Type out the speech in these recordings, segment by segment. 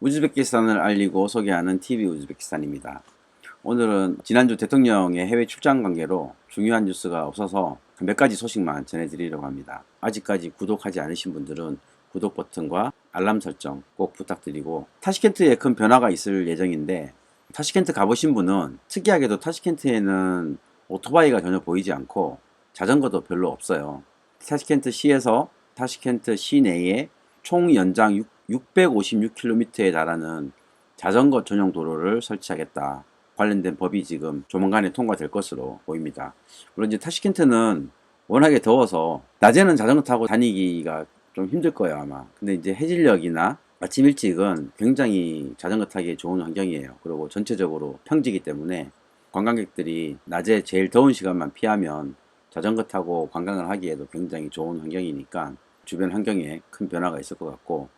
우즈베키스탄을 알리고 소개하는 TV 우즈베키스탄입니다. 오늘은 지난주 대통령의 해외 출장 관계로 중요한 뉴스가 없어서 몇 가지 소식만 전해드리려고 합니다. 아직까지 구독하지 않으신 분들은 구독 버튼과 알람 설정 꼭 부탁드리고, 타시켄트에 큰 변화가 있을 예정인데, 타시켄트 가보신 분은 특이하게도 타시켄트에는 오토바이가 전혀 보이지 않고 자전거도 별로 없어요. 타시켄트 시에서 타시켄트 시내에 총 연장 656km에 달하는 자전거 전용 도로를 설치하겠다. 관련된 법이 지금 조만간에 통과될 것으로 보입니다. 물론 이제 타시켄트는 워낙에 더워서 낮에는 자전거 타고 다니기가 좀 힘들 거예요, 아마. 근데 이제 해질녘이나 아침 일찍은 굉장히 자전거 타기에 좋은 환경이에요. 그리고 전체적으로 평지이기 때문에 관광객들이 낮에 제일 더운 시간만 피하면 자전거 타고 관광을 하기에도 굉장히 좋은 환경이니까 주변 환경에 큰 변화가 있을 것 같고,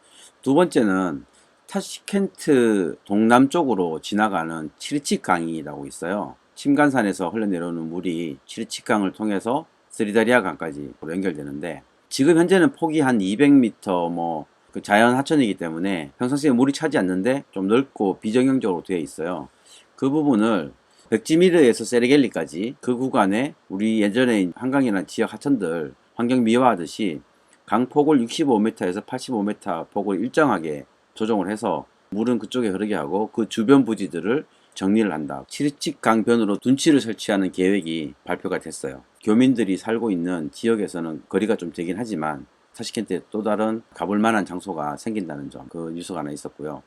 두 번째는 타시켄트 동남쪽으로 지나가는 치르치 강이라고 있어요. 침간산에서 흘러내려오는 물이 치르치 강을 통해서 스리다리아 강까지 연결되는데, 지금 현재는 폭이 한 200m 그 자연 하천이기 때문에 평상시에 물이 차지 않는데 좀 넓고 비정형적으로 되어 있어요. 그 부분을 백지미르에서 세르겔리까지 그 구간에 우리 예전에 한강이나 지역 하천들 환경 미화하듯이 강폭을 65m에서 85m 폭을 일정하게 조정을 해서 물은 그쪽에 흐르게 하고 그 주변 부지들을 정리를 한다. 치르칙 강변으로 둔치를 설치하는 계획이 발표가 됐어요. 교민들이 살고 있는 지역에서는 거리가 좀 되긴 하지만 타시켄트에 또 다른 가볼 만한 장소가 생긴다는 점, 그 뉴스가 하나 있었고요.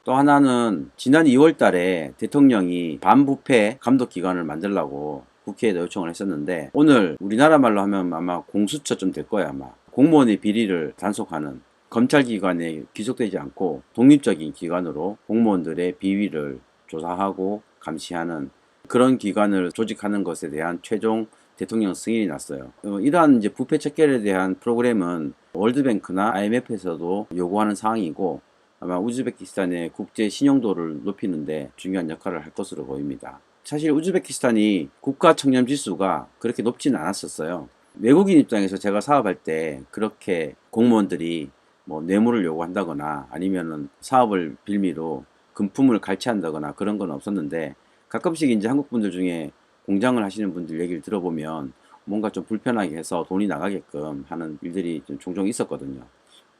또 하나는 지난 2월 달에 대통령이 반부패 감독기관을 만들라고 국회에 요청을 했었는데, 오늘 우리나라 말로 하면 아마 공수처쯤 될 거야. 아마 공무원의 비리를 단속하는, 검찰기관에 귀속되지 않고 독립적인 기관으로 공무원들의 비위를 조사하고 감시하는 그런 기관을 조직하는 것에 대한 최종 대통령 승인이 났어요. 이러한 이제 부패 척결에 대한 프로그램은 월드뱅크나 IMF에서도 요구하는 사항이고, 아마 우즈베키스탄의 국제 신용도를 높이는데 중요한 역할을 할 것으로 보입니다. 사실 우즈베키스탄이 국가 청렴 지수가 그렇게 높지는 않았었어요. 외국인 입장에서 제가 사업할 때 그렇게 공무원들이 뭐 뇌물을 요구한다거나 아니면은 사업을 빌미로 금품을 갈취한다거나 그런 건 없었는데, 가끔씩 이제 한국 분들 중에 공장을 하시는 분들 얘기를 들어보면 뭔가 좀 불편하게 해서 돈이 나가게끔 하는 일들이 좀 종종 있었거든요.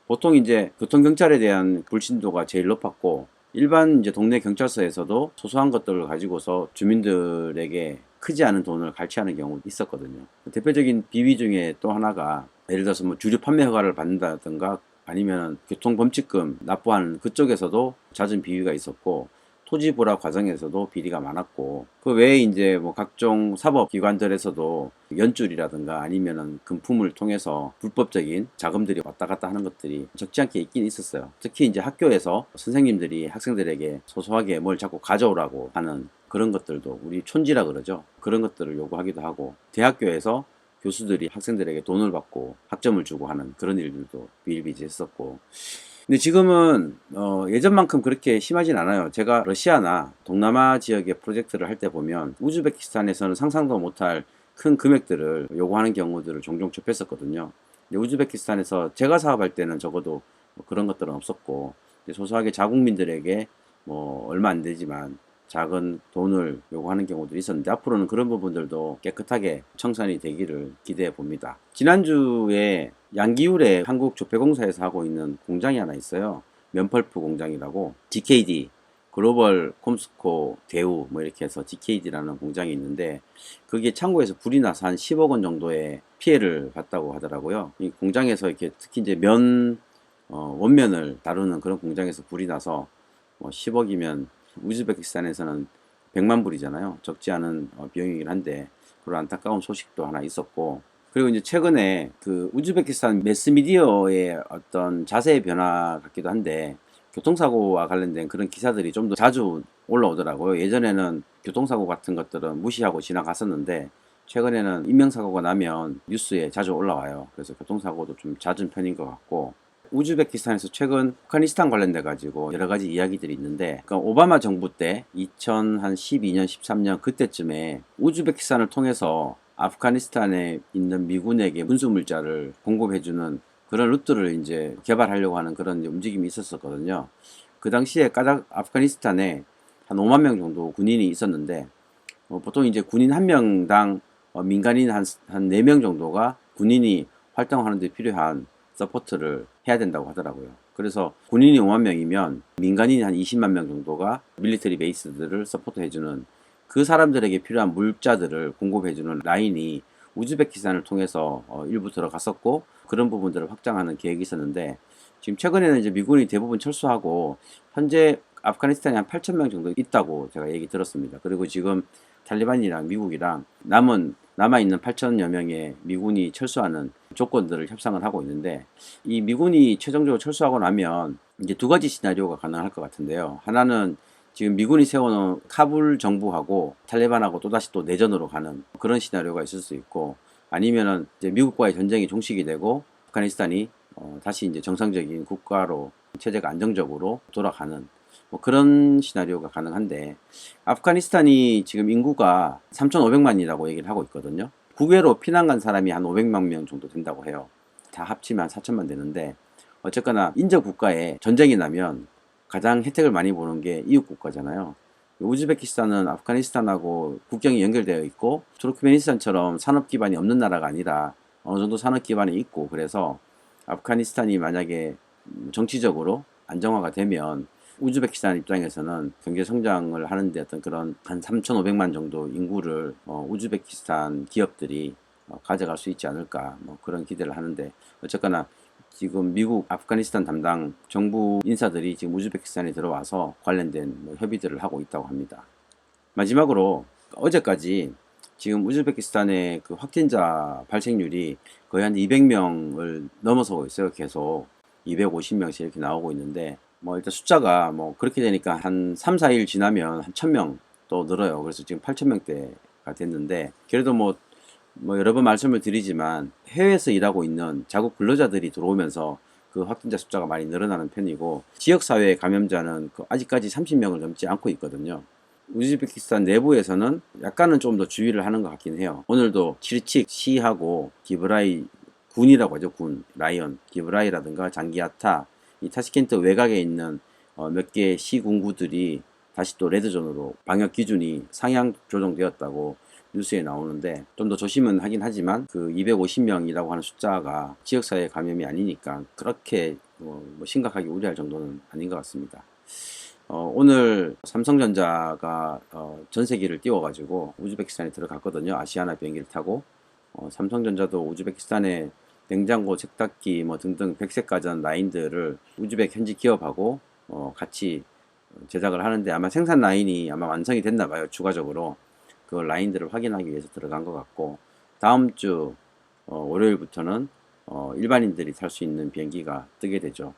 보통 이제 교통경찰에 대한 불신도가 제일 높았고, 일반 이제 동네 경찰서에서도 소소한 것들을 가지고서 주민들에게 크지 않은 돈을 갈취하는 경우도 있었거든요. 대표적인 비위 중에 또 하나가, 예를 들어서 뭐 주류 판매 허가를 받는다든가 아니면 교통범칙금 납부하는 그쪽에서도 잦은 비위가 있었고, 토지 불화 과정에서도 비리가 많았고, 그 외에 이제 뭐 각종 사법기관들에서도 연줄이라든가 아니면은 금품을 통해서 불법적인 자금들이 왔다 갔다 하는 것들이 적지 않게 있긴 있었어요. 특히 이제 학교에서 선생님들이 학생들에게 소소하게 뭘 자꾸 가져오라고 하는 그런 것들도, 우리 촌지라 그러죠. 그런 것들을 요구하기도 하고, 대학교에서 교수들이 학생들에게 돈을 받고 학점을 주고 하는 그런 일들도 비일비재했었고, 근데 지금은 예전만큼 그렇게 심하진 않아요. 제가 러시아나 동남아 지역의 프로젝트를 할 때 보면 우즈베키스탄에서는 상상도 못할 큰 금액들을 요구하는 경우들을 종종 접했었거든요. 근데 우즈베키스탄에서 제가 사업할 때는 적어도 뭐 그런 것들은 없었고, 소소하게 자국민들에게 뭐 얼마 안 되지만 작은 돈을 요구하는 경우도 있었는데, 앞으로는 그런 부분들도 깨끗하게 청산이 되기를 기대해 봅니다. 지난주에 양기울에 한국조폐공사에서 하고 있는 공장이 하나 있어요. 면펄프 공장이라고, GKD 글로벌 콤스코 대우 뭐 이렇게 해서 GKD라는 공장이 있는데, 그게 창고에서 불이 나서 한 10억 원 정도의 피해를 봤다고 하더라고요. 이 공장에서 이렇게 특히 이제 원면을 다루는 그런 공장에서 불이 나서 뭐 10억이면 우즈베키스탄에서는 100만 불이잖아요. 적지 않은 비용이긴 한데, 그런 안타까운 소식도 하나 있었고, 그리고 이제 최근에 그 우즈베키스탄 매스미디어의 어떤 자세의 변화 같기도 한데, 교통사고와 관련된 그런 기사들이 좀 더 자주 올라오더라고요. 예전에는 교통사고 같은 것들은 무시하고 지나갔었는데, 최근에는 인명사고가 나면 뉴스에 자주 올라와요. 그래서 교통사고도 좀 잦은 편인 것 같고, 우즈베키스탄에서 최근 아프가니스탄 관련돼 가지고 여러 가지 이야기들이 있는데, 그러니까 오바마 정부 때 2012년 13년 그때쯤에 우즈베키스탄을 통해서 아프가니스탄에 있는 미군에게 군수 물자를 공급해주는 그런 루트를 이제 개발하려고 하는 그런 움직임이 있었었거든요. 그 당시에 아프가니스탄에 한 5만 명 정도 군인이 있었는데 보통 이제 군인 한 명당 민간인 한 4명 정도가 군인이 활동하는 데 필요한 서포트를 해야 된다고 하더라고요. 그래서 군인이 5만 명이면 민간인이 한 20만 명 정도가 밀리터리 베이스들을 서포트해주는 그 사람들에게 필요한 물자들을 공급해주는 라인이 우즈베키스탄을 통해서 일부 들어갔었고 그런 부분들을 확장하는 계획이 있었는데 지금 최근에는 이제 미군이 대부분 철수하고 현재 아프가니스탄에 한 8천 명 정도 있다고 제가 얘기 들었습니다. 그리고 지금 탈리반이랑 미국이랑 남아있는 8천여 명의 미군이 철수하는 조건들을 협상을 하고 있는데 이 미군이 최종적으로 철수하고 나면 이제 두 가지 시나리오가 가능할 것 같은데요. 하나는 지금 미군이 세워놓은 카불 정부하고 탈레반하고 또다시 또 내전으로 가는 그런 시나리오가 있을 수 있고 아니면은 이제 미국과의 전쟁이 종식이 되고 아프가니스탄이 다시 이제 정상적인 국가로 체제가 안정적으로 돌아가는 뭐 그런 시나리오가 가능한데 아프가니스탄이 지금 인구가 3,500만이라고 얘기를 하고 있거든요. 국외로 피난 간 사람이 한 500만 명 정도 된다고 해요. 다 합치면 한 4천만 되는데 어쨌거나 인접 국가에 전쟁이 나면 가장 혜택을 많이 보는 게 이웃 국가잖아요. 우즈베키스탄은 아프가니스탄하고 국경이 연결되어 있고 투르크메니스탄처럼 산업 기반이 없는 나라가 아니라 어느 정도 산업 기반이 있고 그래서 아프가니스탄이 만약에 정치적으로 안정화가 되면 우즈베키스탄 입장에서는 경제 성장을 하는데 어떤 그런 한 3,500만 정도 인구를 우즈베키스탄 기업들이 가져갈 수 있지 않을까 뭐 그런 기대를 하는데 어쨌거나 지금 미국 아프가니스탄 담당 정부 인사들이 지금 우즈베키스탄에 들어와서 관련된 뭐 협의들을 하고 있다고 합니다. 마지막으로 어제까지 지금 우즈베키스탄의 그 확진자 발생률이 거의 한 200명을 넘어서고 있어요. 계속 250명씩 이렇게 나오고 있는데 뭐 일단 숫자가 뭐 그렇게 되니까 한 3, 4일 지나면 한 1000명 또 늘어요. 그래서 지금 8000명대가 됐는데 그래도 뭐 여러 번 말씀을 드리지만 해외에서 일하고 있는 자국 근로자들이 들어오면서 그 확진자 숫자가 많이 늘어나는 편이고 지역사회 감염자는 아직까지 30명을 넘지 않고 있거든요. 우즈베키스탄 내부에서는 약간은 좀 더 주의를 하는 것 같긴 해요. 오늘도 치르칙 시하고 기브라이 군이라고 하죠. 군, 라이언, 기브라이라든가 장기아타, 이 타시켄트 외곽에 있는 몇 개의 시군구들이 다시 또 레드존으로 방역 기준이 상향 조정되었다고 뉴스에 나오는데 좀 더 조심은 하긴 하지만 그 250명이라고 하는 숫자가 지역사회 감염이 아니니까 그렇게 뭐 심각하게 우려할 정도는 아닌 것 같습니다. 오늘 삼성전자가 전세기를 띄워가지고 우즈베키스탄에 들어갔거든요. 아시아나 비행기를 타고 삼성전자도 우즈베키스탄에 냉장고, 세탁기 뭐 등등 백색가전 라인들을 우즈벡 현지 기업하고 같이 제작을 하는데 아마 생산 라인이 아마 완성이 됐나 봐요. 추가적으로 그 라인들을 확인하기 위해서 들어간 것 같고 다음 주 월요일부터는 일반인들이 탈 수 있는 비행기가 뜨게 되죠.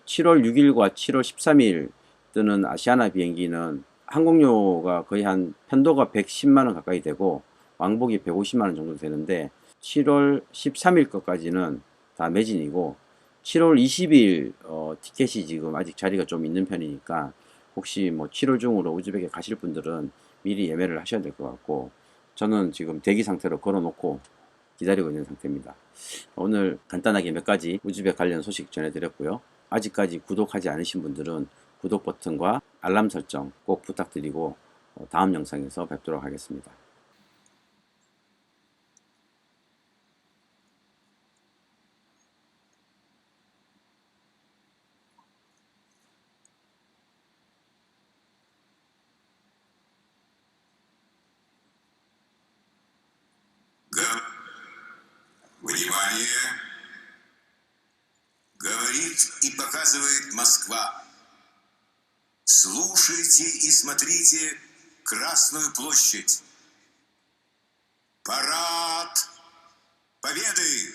7월 6일과 7월 13일 뜨는 아시아나 비행기는 항공료가 거의 한 편도가 110만 원 가까이 되고 왕복이 150만 원 정도 되는데 7월 13일 것까지는 다 매진이고 7월 20일 티켓이 지금 아직 자리가 좀 있는 편이니까 혹시 뭐 7월 중으로 우즈벡에 가실 분들은 미리 예매를 하셔야 될 것 같고 저는 지금 대기 상태로 걸어놓고 기다리고 있는 상태입니다. 오늘 간단하게 몇 가지 우즈벡 관련 소식 전해드렸고요. 아직까지 구독하지 않으신 분들은 구독 버튼과 알람 설정 꼭 부탁드리고 다음 영상에서 뵙도록 하겠습니다. Внимание! Говорит и показывает Москва. Слушайте и смотрите Красную площадь. Парад Победы!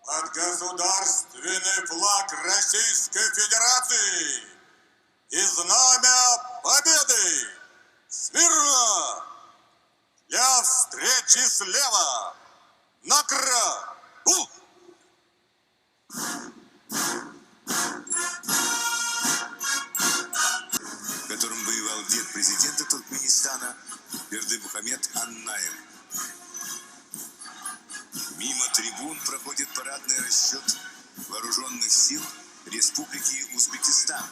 Под государственный флаг Российской Федерации и знамя Победы! Смирно! Для встречи слева! Направо! Бакун проходит парадный расчет вооруженных сил Республики Узбекистан.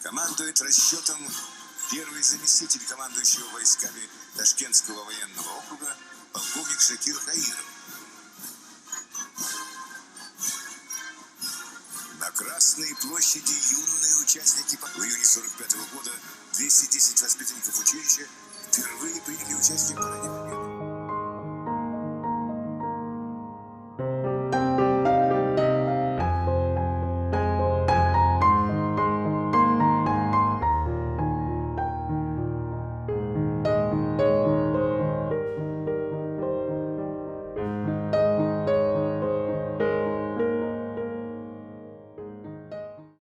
Командует расчетом первый заместитель командующего войсками Ташкентского военного округа полковник Шакир Хаиров. На Красной площади юные участники в июне 45 года 210 воспитанников училища впервые приняли участие в параде Победы.